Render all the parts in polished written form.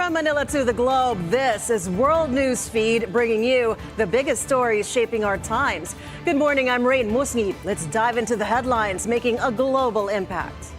From Manila to the globe, this is World Newsfeed, bringing you the biggest stories shaping our times. Good morning, I'm Raine Musñgi. Let's dive into the headlines making a global impact.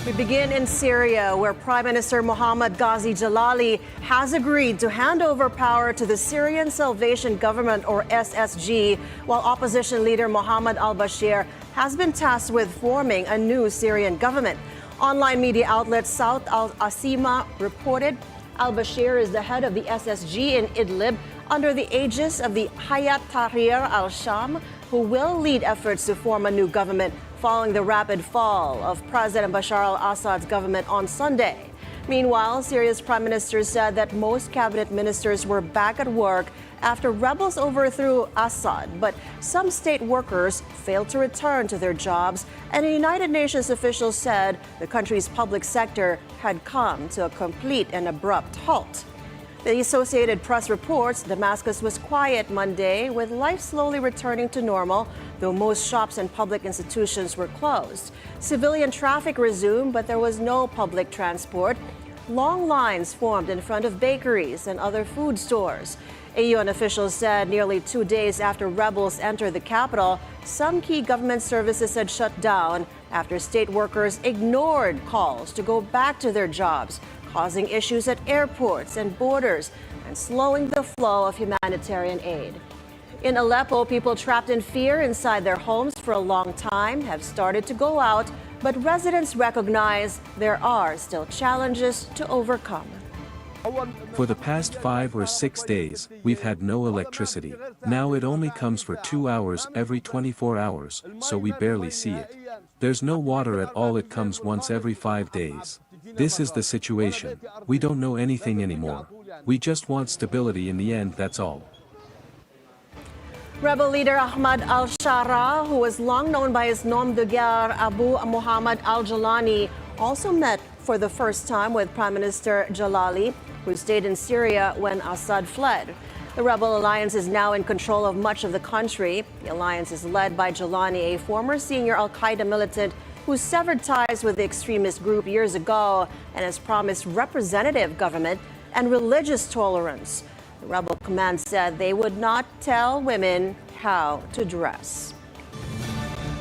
We begin in Syria, where Prime Minister Mohammad Ghazi Jalali has agreed to hand over power to the Syrian Salvation Government, or SSG, while opposition leader Mohammed al-Bashir has been tasked with forming a new Syrian government. Online media outlet South al-Asima reported al-Bashir is the head of the SSG in Idlib under the aegis of the Hayat Tahrir al-Sham, who will lead efforts to form a new government following the rapid fall of President Bashar al-Assad's government on Sunday. Meanwhile, Syria's prime minister said that most cabinet ministers were back at work after rebels overthrew Assad, but some state workers failed to return to their jobs, and a United Nations official said the country's public sector had come to a complete and abrupt halt. The Associated Press reports Damascus was quiet Monday, with life slowly returning to normal, though most shops and public institutions were closed. Civilian traffic resumed, but there was no public transport. Long lines formed in front of bakeries and other food stores. A UN official said nearly 2 days after rebels entered the capital, some key government services had shut down after state workers ignored calls to go back to their jobs, causing issues at airports and borders and slowing the flow of humanitarian aid. In Aleppo, people trapped in fear inside their homes for a long time have started to go out, but residents recognize there are still challenges to overcome. For the past 5 or 6 days, we've had no electricity. Now it only comes for 2 hours every 24 hours, so we barely see it. There's no water at all, it comes once every 5 days. This is the situation. We don't know anything anymore. We just want stability in the end, that's all. Rebel leader Ahmad al-Shara, who was long known by his nom de guerre Abu Muhammad al-Jalani, also met for the first time with Prime Minister Jalali, who stayed in Syria when Assad fled. The rebel alliance is now in control of much of the country. The alliance is led by Jalani, a former senior al-Qaeda militant who severed ties with the extremist group years ago and has promised representative government and religious tolerance. The rebel command said they would not tell women how to dress.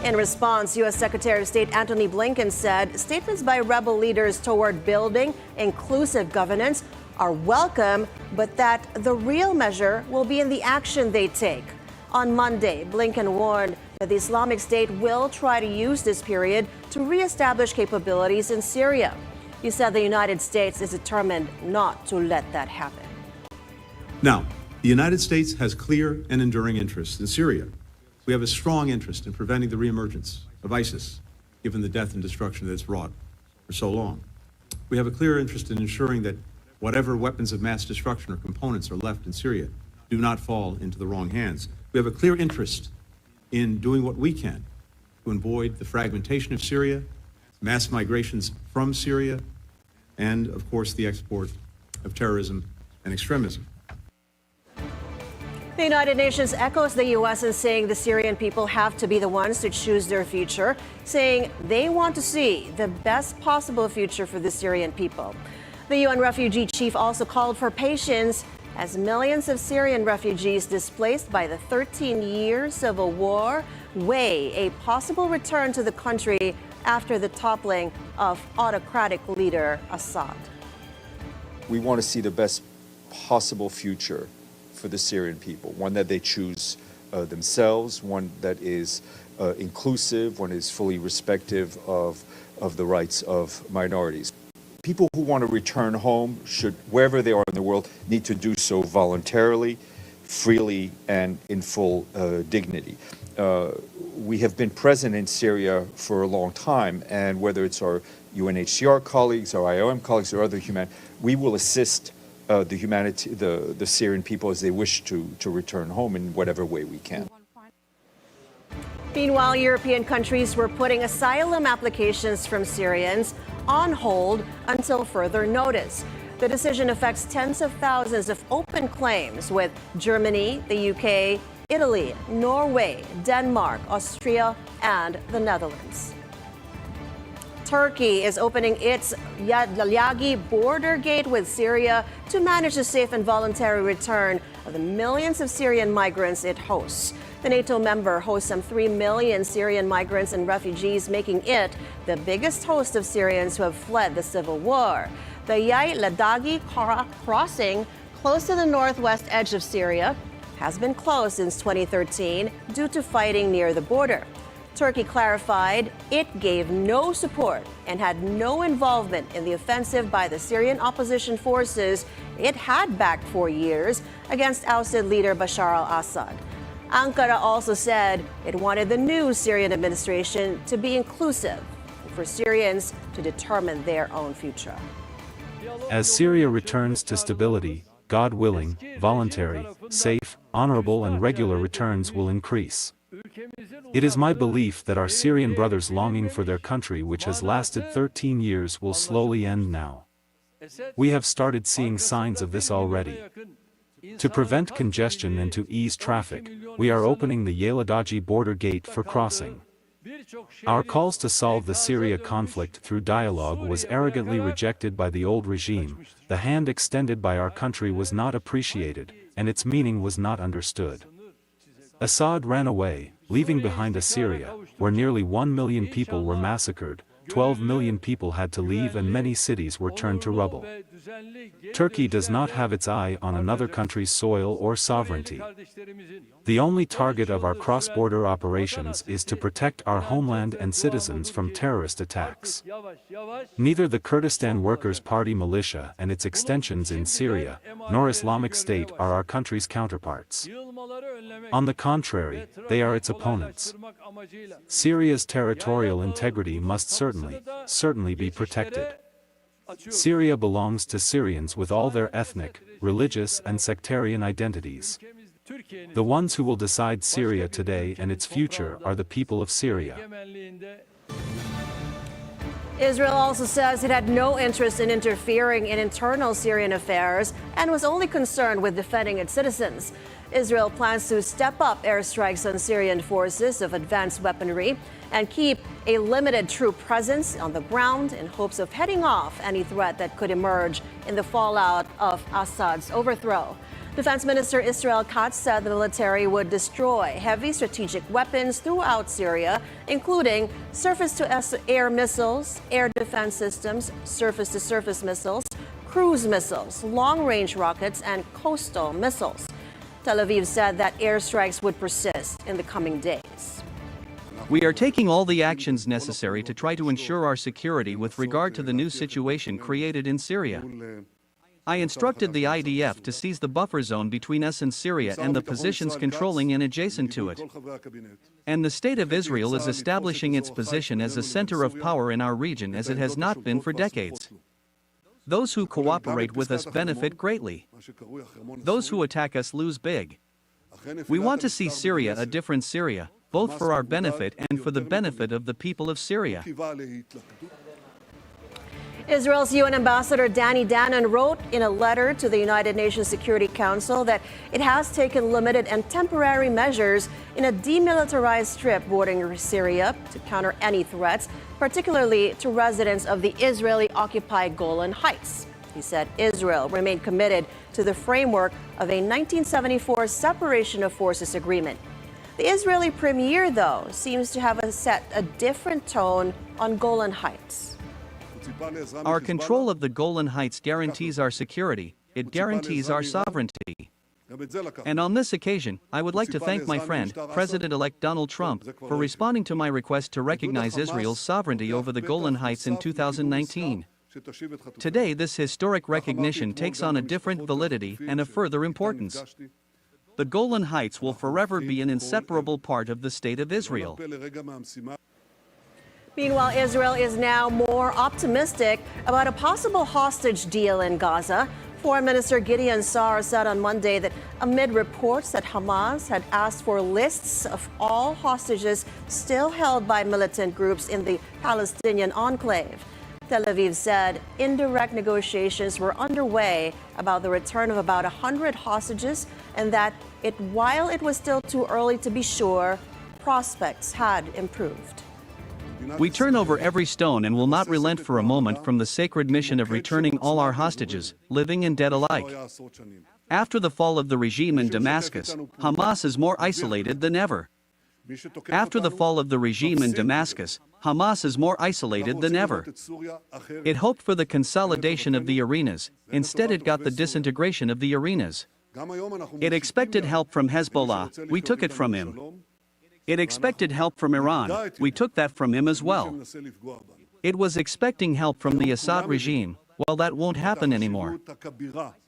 In response, U.S. Secretary of State Antony Blinken said statements by rebel leaders toward building inclusive governance are welcome, but that the real measure will be in the action they take. On Monday, Blinken warned that the Islamic State will try to use this period to reestablish capabilities in Syria. He said the United States is determined not to let that happen. Now, the United States has clear and enduring interests in Syria. We have a strong interest in preventing the reemergence of ISIS, given the death and destruction that it's wrought for so long. We have a clear interest in ensuring that whatever weapons of mass destruction or components are left in Syria do not fall into the wrong hands. We have a clear interest in doing what we can to avoid the fragmentation of Syria, mass migrations from Syria, and, of course, the export of terrorism and extremism. The United Nations echoes the U.S. in saying the Syrian people have to be the ones to choose their future, saying they want to see the best possible future for the Syrian people. The UN refugee chief also called for patience as millions of Syrian refugees displaced by the 13-year civil war weigh a possible return to the country after the toppling of autocratic leader Assad. We want to see the best possible future for the Syrian people, one that they choose themselves, one that is inclusive, one is fully respective of the rights of minorities. People who want to return home should, wherever they are in the world, need to do so voluntarily, freely, and in full dignity. We have been present in Syria for a long time, and whether it's our UNHCR colleagues, our IOM colleagues, or other we will assist the Syrian people as they wish to return home in whatever way we can. Meanwhile, European countries were putting asylum applications from Syrians on hold until further notice. The decision affects tens of thousands of open claims with Germany, the UK, Italy, Norway, Denmark, Austria, and the Netherlands. Turkey is opening its Yagi border gate with Syria to manage the safe and voluntary return of the millions of Syrian migrants it hosts. The NATO member hosts some 3 million Syrian migrants and refugees, making it the biggest host of Syrians who have fled the civil war. The Yai-Ladagi crossing, close to the northwest edge of Syria, has been closed since 2013 due to fighting near the border. Turkey clarified it gave no support and had no involvement in the offensive by the Syrian opposition forces it had backed for years against ousted leader Bashar al-Assad. Ankara also said it wanted the new Syrian administration to be inclusive and for Syrians to determine their own future. As Syria returns to stability, God willing, voluntary, safe, honorable, and regular returns will increase. It is my belief that our Syrian brothers' longing for their country, which has lasted 13 years, will slowly end now. We have started seeing signs of this already. To prevent congestion and to ease traffic, we are opening the Yeladaji border gate for crossing. Our calls to solve the Syria conflict through dialogue was arrogantly rejected by the old regime. The hand extended by our country was not appreciated, and its meaning was not understood. Assad ran away, leaving behind a Syria where nearly 1 million people were massacred, 12 million people had to leave, and many cities were turned to rubble. Turkey does not have its eye on another country's soil or sovereignty. The only target of our cross-border operations is to protect our homeland and citizens from terrorist attacks. Neither the Kurdistan Workers' Party militia and its extensions in Syria, nor Islamic State are our country's counterparts. On the contrary, they are its opponents. Syria's territorial integrity must certainly be protected. Syria belongs to Syrians with all their ethnic, religious, and sectarian identities. The ones who will decide Syria today and its future are the people of Syria. Israel also says it had no interest in interfering in internal Syrian affairs and was only concerned with defending its citizens. Israel plans to step up airstrikes on Syrian forces of advanced weaponry and keep a limited troop presence on the ground in hopes of heading off any threat that could emerge in the fallout of Assad's overthrow. Defense Minister Israel Katz said the military would destroy heavy strategic weapons throughout Syria, including surface-to-air missiles, air defense systems, surface-to-surface missiles, cruise missiles, long-range rockets, and coastal missiles. Tel Aviv said that airstrikes would persist in the coming days. We are taking all the actions necessary to try to ensure our security with regard to the new situation created in Syria. I instructed the IDF to seize the buffer zone between us and Syria and the positions controlling and adjacent to it. And the State of Israel is establishing its position as a center of power in our region as it has not been for decades. Those who cooperate with us benefit greatly. Those who attack us lose big. We want to see Syria a different Syria, both for our benefit and for the benefit of the people of Syria. Israel's UN Ambassador Danny Danon wrote in a letter to the United Nations Security Council that it has taken limited and temporary measures in a demilitarized strip bordering Syria to counter any threats, particularly to residents of the Israeli-occupied Golan Heights. He said Israel remained committed to the framework of a 1974 separation of forces agreement. The Israeli premier, though, seems to have set a different tone on Golan Heights. Our control of the Golan Heights guarantees our security, it guarantees our sovereignty. And on this occasion, I would like to thank my friend, President-elect Donald Trump, for responding to my request to recognize Israel's sovereignty over the Golan Heights in 2019. Today, this historic recognition takes on a different validity and a further importance. The Golan Heights will forever be an inseparable part of the State of Israel. Meanwhile, Israel is now more optimistic about a possible hostage deal in Gaza, Foreign Minister Gideon Sarr said on Monday that amid reports that Hamas had asked for lists of all hostages still held by militant groups in the Palestinian enclave, Tel Aviv said indirect negotiations were underway about the return of about 100 hostages and that while it was still too early to be sure, prospects had improved. We turn over every stone and will not relent for a moment from the sacred mission of returning all our hostages, living and dead alike. After the fall of the regime in Damascus, Hamas is more isolated than ever. After the fall of the regime in Damascus, Hamas is more isolated than ever. It hoped for the consolidation of the arenas, instead it got the disintegration of the arenas. It expected help from Hezbollah, we took it from him. It expected help from Iran, we took that from him as well. It was expecting help from the Assad regime, well that won't happen anymore.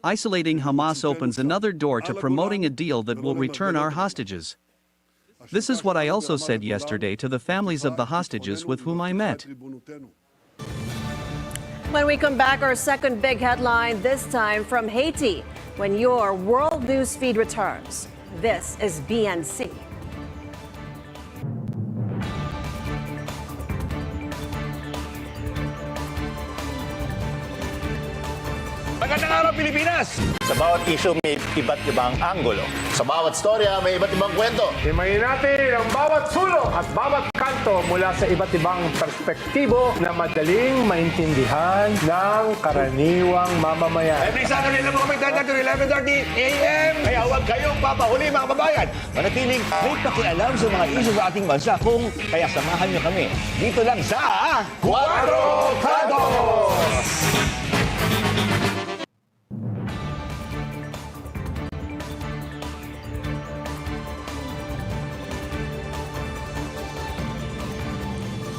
Isolating Hamas opens another door to promoting a deal that will return our hostages. This is what I also said yesterday to the families of the hostages with whom I met. When we come back, our second big headline, this time from Haiti, when your World Newsfeed returns. This is BNC. Magandang araw, Pilipinas! Sa bawat isyu may iba't ibang anggulo. Sa bawat storya may iba't ibang kwento. Himayin natin ang bawat sulok at bawat kanto mula sa iba't ibang perspektibo na madaling maintindihan ng karaniwang mamamayan. Every Saturday na mga magdanda to 11:30 a.m. Kaya huwag kayong papahuli mga kababayan. Manatiling may pakialam sa mga isyu sa ating bansa kaya samahan niyo kami. Dito lang sa Cuatro Cantos!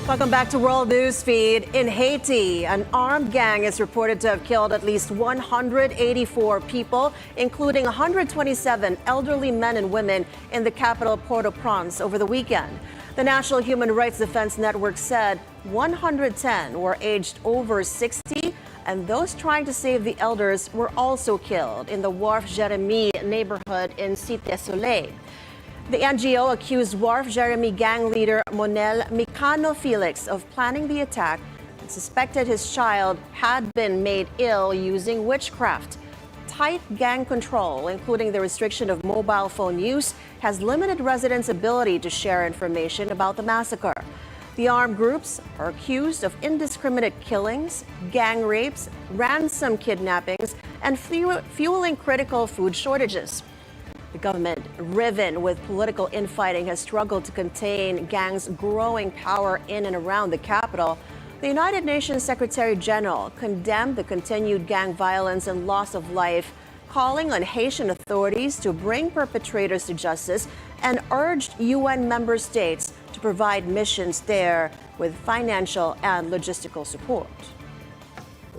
Welcome back to World Newsfeed. In Haiti, an armed gang is reported to have killed at least 184 people, including 127 elderly men and women in the capital Port-au-Prince over the weekend. The National Human Rights Defense Network said 110 were aged over 60, and those trying to save the elders were also killed in the Wharf Jeremy neighborhood in Cité Soleil. The NGO accused Wharf Jeremy gang leader Monel Micano Felix of planning the attack and suspected his child had been made ill using witchcraft. Tight gang control, including the restriction of mobile phone use, has limited residents' ability to share information about the massacre. The armed groups are accused of indiscriminate killings, gang rapes, ransom kidnappings, and fueling critical food shortages. The government, riven with political infighting, has struggled to contain gangs' growing power in and around the capital. The United Nations Secretary General condemned the continued gang violence and loss of life, calling on Haitian authorities to bring perpetrators to justice, and urged UN member states to provide missions there with financial and logistical support.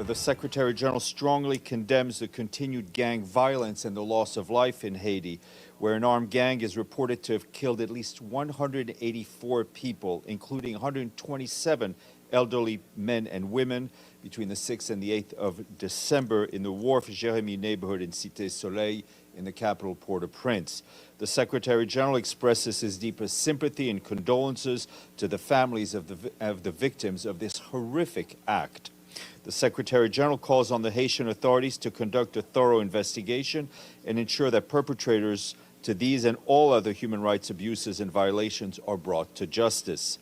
The Secretary General strongly condemns the continued gang violence and the loss of life in Haiti, where an armed gang is reported to have killed at least 184 people, including 127 elderly men and women, between the 6th and the 8th of December in the Wharf Jeremy neighborhood in Cité Soleil in the capital Port-au-Prince. The Secretary General expresses his deepest sympathy and condolences to the families of the victims of this horrific act. The Secretary General calls on the Haitian authorities to conduct a thorough investigation and ensure that perpetrators to these and all other human rights abuses and violations are brought to justice.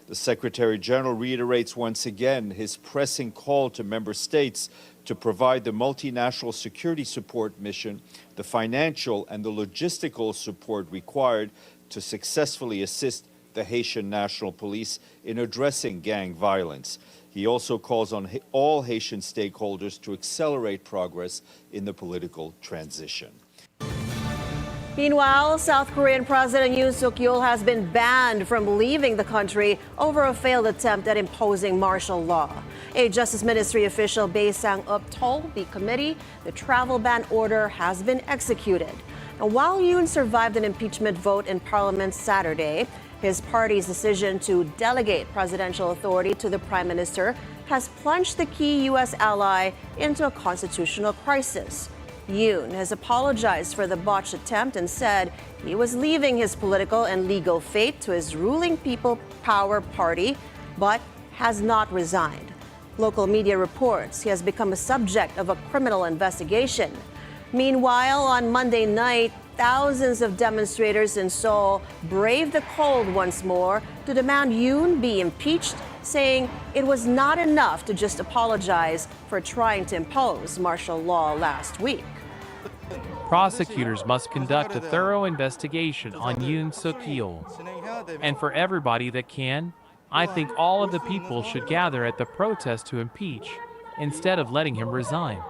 The Secretary General reiterates once again his pressing call to member states to provide the multinational security support mission the financial and the logistical support required to successfully assist the Haitian National Police in addressing gang violence. He also calls on all Haitian stakeholders to accelerate progress in the political transition. Meanwhile, South Korean President Yoon Suk-yeol has been banned from leaving the country over a failed attempt at imposing martial law. A Justice Ministry official, Bae Sang-up, told the committee the travel ban order has been executed. And while Yoon survived an impeachment vote in Parliament Saturday, His party's decision to delegate presidential authority to the prime minister has plunged the key U.S. ally into a constitutional crisis. Yoon has apologized for the botched attempt and said he was leaving his political and legal fate to his ruling People Power Party, but has not resigned. Local media reports he has become a subject of a criminal investigation. Meanwhile, on Monday night, thousands of demonstrators in Seoul braved the cold once more to demand Yoon be impeached, saying it was not enough to just apologize for trying to impose martial law last week. Prosecutors must conduct a thorough investigation on Yoon Suk-yeol. And for everybody that can, I think all of the people should gather at the protest to impeach, instead of letting him resign.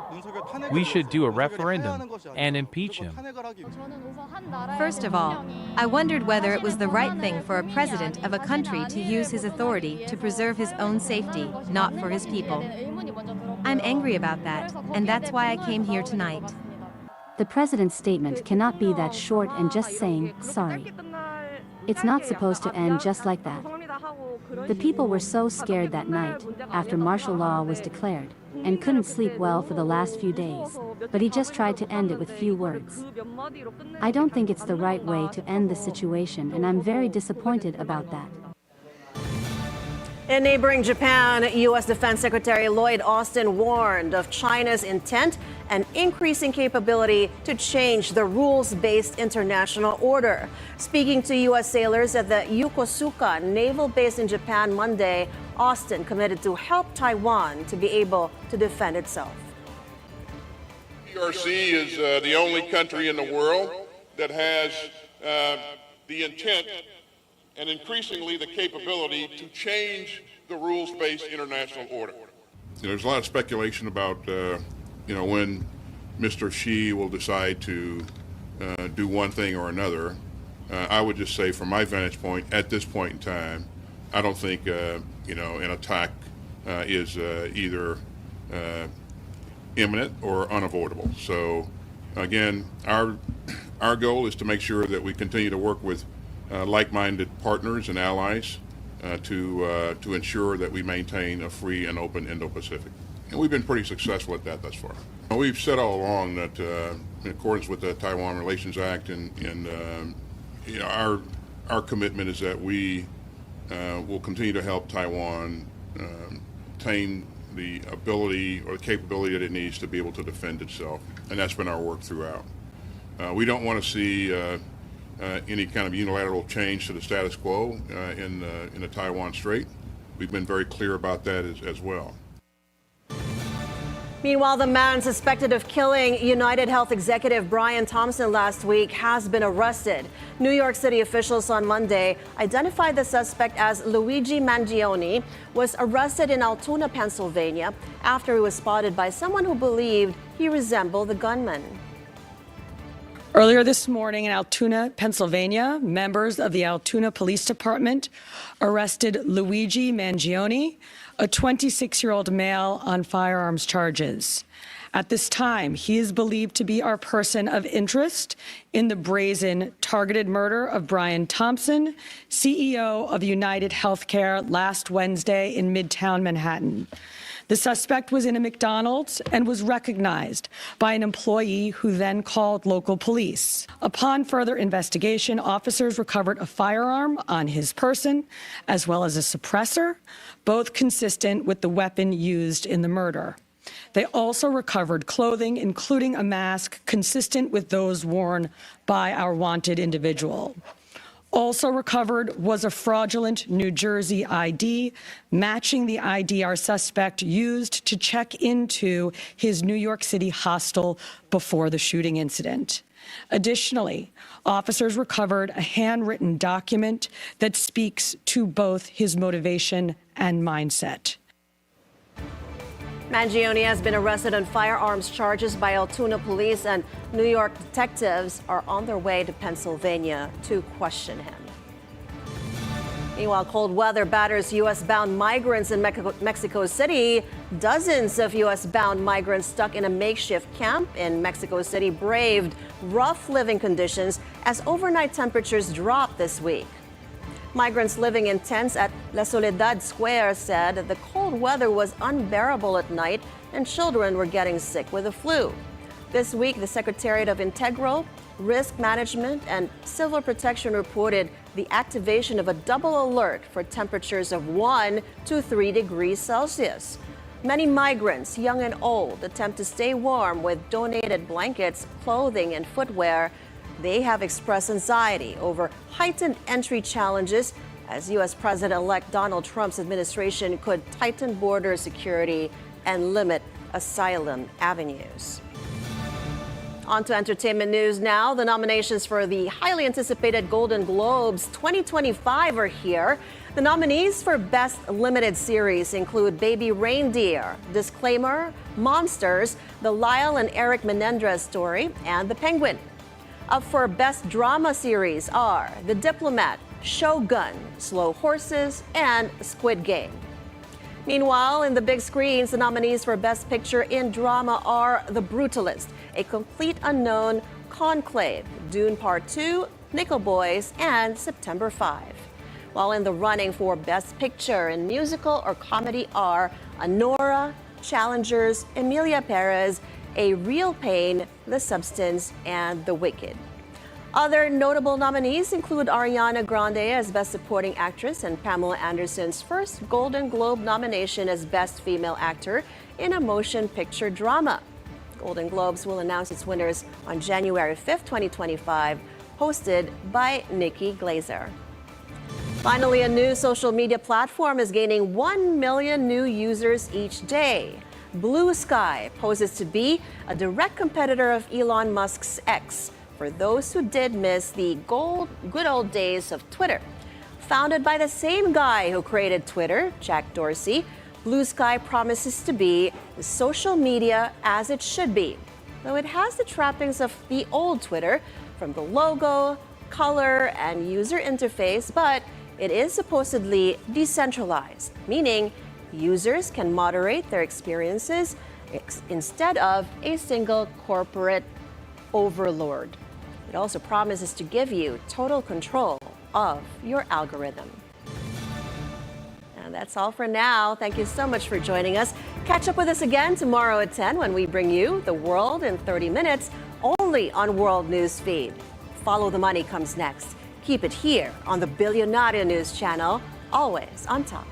We should do a referendum and impeach him. First of all, I wondered whether it was the right thing for a president of a country to use his authority to preserve his own safety, not for his people. I'm angry about that, and that's why I came here tonight. The president's statement cannot be that short and just saying, sorry. It's not supposed to end just like that. The people were so scared that night, after martial law was declared, and couldn't sleep well for the last few days, but he just tried to end it with few words. I don't think it's the right way to end the situation, and I'm very disappointed about that. In neighboring Japan, U.S. Defense Secretary Lloyd Austin warned of China's intent and increasing capability to change the rules-based international order. Speaking to U.S. sailors at the Yokosuka naval base in Japan Monday, Austin committed to help Taiwan to be able to defend itself. PRC is the only country in the world that has the intent and increasingly the capability to change the rules-based international order. There's a lot of speculation about, when Mr. Xi will decide to do one thing or another. I would just say, from my vantage point, at this point in time, I don't think, an attack is either imminent or unavoidable. So, again, our goal is to make sure that we continue to work with like-minded partners and allies to ensure that we maintain a free and open Indo-Pacific. And we've been pretty successful at that thus far. We've said all along that in accordance with the Taiwan Relations Act and our commitment is that we will continue to help Taiwan obtain the ability or the capability that it needs to be able to defend itself. And that's been our work throughout. We don't want to see any kind of unilateral change to the status quo in the Taiwan Strait. We've been very clear about that as well. Meanwhile, the man suspected of killing United Health executive Brian Thompson last week has been arrested. New York City officials on Monday identified the suspect as Luigi Mangione, was arrested in Altoona, Pennsylvania, after he was spotted by someone who believed he resembled the gunman. Earlier this morning in Altoona, Pennsylvania, members of the Altoona Police Department arrested Luigi Mangione, a 26-year-old male, on firearms charges. At this time, he is believed to be our person of interest in the brazen targeted murder of Brian Thompson, CEO of United Healthcare, last Wednesday in Midtown Manhattan. The suspect was in a McDonald's and was recognized by an employee who then called local police. Upon further investigation, officers recovered a firearm on his person, as well as a suppressor, both consistent with the weapon used in the murder. They also recovered clothing, including a mask consistent with those worn by our wanted individual. Also recovered was a fraudulent New Jersey ID, matching the ID our suspect used to check into his New York City hostel before the shooting incident. Additionally, officers recovered a handwritten document that speaks to both his motivation and mindset. Mangione has been arrested on firearms charges by Altoona police, and New York detectives are on their way to Pennsylvania to question him. Meanwhile, cold weather batters U.S.-bound migrants in Mexico City. Dozens of U.S.-bound migrants stuck in a makeshift camp in Mexico City braved rough living conditions as overnight temperatures dropped this week. Migrants living in tents at La Soledad Square said the cold weather was unbearable at night and children were getting sick with the flu. This week, the Secretariat of Integral, Risk Management, and Civil Protection reported the activation of a double alert for temperatures of 1 to 3 degrees Celsius. Many migrants, young and old, attempt to stay warm with donated blankets, clothing, and footwear. They have expressed anxiety over heightened entry challenges as U.S. President-elect Donald Trump's administration could tighten border security and limit asylum avenues. On to entertainment news now. The nominations for the highly anticipated Golden Globes 2025 are here. The nominees for Best Limited Series include Baby Reindeer, Disclaimer, Monsters, The Lyle and Eric Menendez Story, and The Penguin. Up for Best Drama Series are The Diplomat, Shogun, Slow Horses, and Squid Game. Meanwhile, in the big screens, the nominees for Best Picture in Drama are The Brutalist, A Complete Unknown, Conclave, Dune Part 2, Nickel Boys, and September 5. While in the running for Best Picture in Musical or Comedy are Anora, Challengers, Emilia Perez, A Real Pain, The Substance, and The Wicked. Other notable nominees include Ariana Grande as Best Supporting Actress and Pamela Anderson's first Golden Globe nomination as Best Female Actor in a Motion Picture Drama. Golden Globes will announce its winners on January 5th, 2025, hosted by Nikki Glazer. Finally, a new social media platform is gaining 1 million new users each day. Blue Sky poses to be a direct competitor of Elon Musk's X, for those who did miss the good old days of Twitter. Founded by the same guy who created Twitter, Jack Dorsey, Blue Sky promises to be the social media as it should be, though it has the trappings of the old Twitter, from the logo, color, and user interface, but it is supposedly decentralized, meaning users can moderate their experiences instead of a single corporate overlord. It also promises to give you total control of your algorithm. And that's all for now. Thank you so much for joining us. Catch up with us again tomorrow at 10 when we bring you The World in 30 Minutes, only on World Newsfeed. Follow the Money comes next. Keep it here on the Bilyonaryo News Channel, always on top.